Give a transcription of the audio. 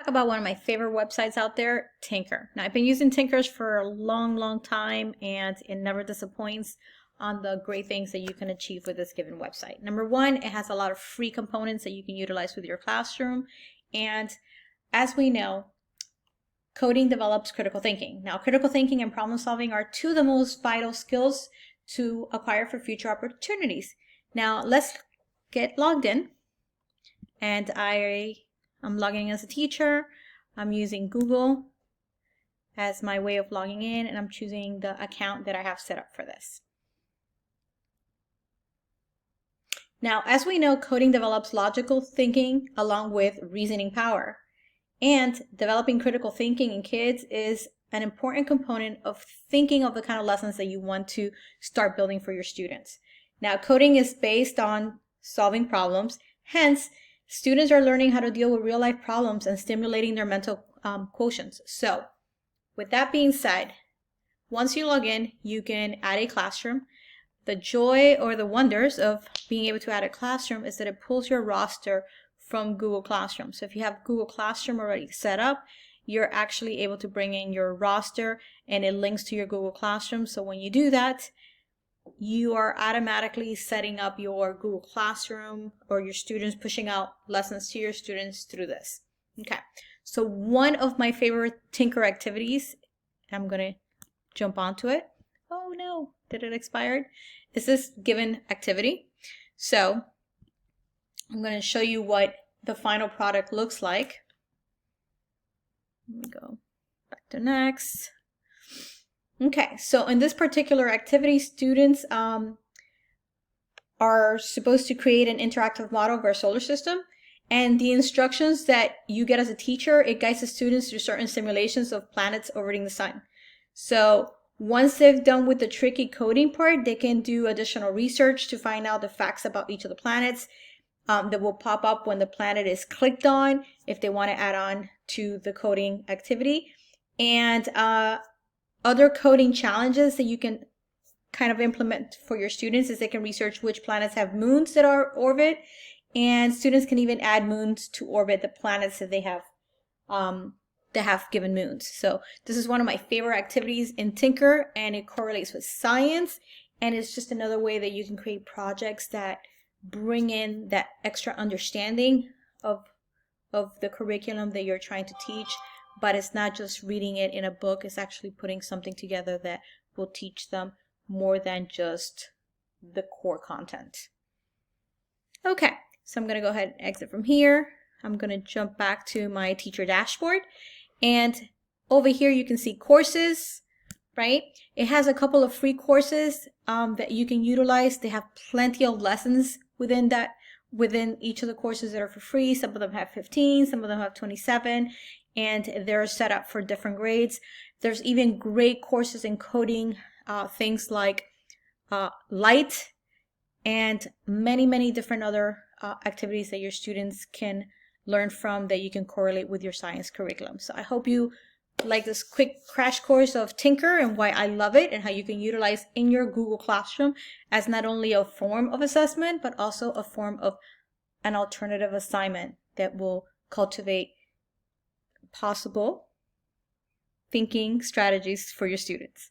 talk about one of my favorite websites out there, Tynker. Now, I've been using Tynkers for a long time, and it never disappoints on the great things that you can achieve with this given website. Number one, it has a lot of free components that you can utilize with your classroom. And as we know, coding develops critical thinking. Now, critical thinking and problem solving are two of the most vital skills to acquire for future opportunities. Now, let's get logged in. And I'm logging in as a teacher. I'm using Google as my way of logging in, and I'm choosing the account that I have set up for this. Now, as we know, coding develops logical thinking along with reasoning power. And developing critical thinking in kids is an important component of thinking of the kind of lessons that you want to start building for your students. Now, coding is based on solving problems. Hence, students are learning how to deal with real-life problems and stimulating their mental quotients. So, with that being said, once you log in, you can add a classroom. The joy or the wonders of being able to add a classroom is that it pulls your roster from Google Classroom. So if you have Google Classroom already set up, you're actually able to bring in your roster and it links to your Google Classroom. So when you do that, you are automatically setting up your Google Classroom or your students, pushing out lessons to your students through this. Okay, so one of my favorite Tynker activities, I'm going to jump onto it. Oh no, did it expire? Is this given activity? So I'm going to show you what the final product looks like. Let me go back to next. Okay, so in this particular activity, students are supposed to create an interactive model of our solar system. And the instructions that you get as a teacher, it guides the students through certain simulations of planets orbiting the sun. So once they've done with the tricky coding part, they can do additional research to find out the facts about each of the planets that will pop up when the planet is clicked on, if they want to add on to the coding activity. And other coding challenges that you can kind of implement for your students is they can research which planets have moons that are orbit, and students can even add moons to orbit the planets that they have given moons. So this is one of my favorite activities in Tynker, and it correlates with science, and it's just another way that you can create projects that bring in that extra understanding of the curriculum that you're trying to teach. But it's not just reading it in a book, it's actually putting something together that will teach them more than just the core content. Okay, so I'm going to go ahead and exit from here. I'm going to jump back to my teacher dashboard. And over here you can see courses, right? It has a couple of free courses that you can utilize. They have plenty of lessons within each of the courses that are for free. Some of them have 15, some of them have 27. And they're set up for different grades. There's even great courses in coding, things like light and many different other activities that your students can learn from that you can correlate with your science curriculum. So I hope you like this quick crash course of Tynker and why I love it and how you can utilize in your Google Classroom as not only a form of assessment, but also a form of an alternative assignment that will cultivate possible thinking strategies for your students.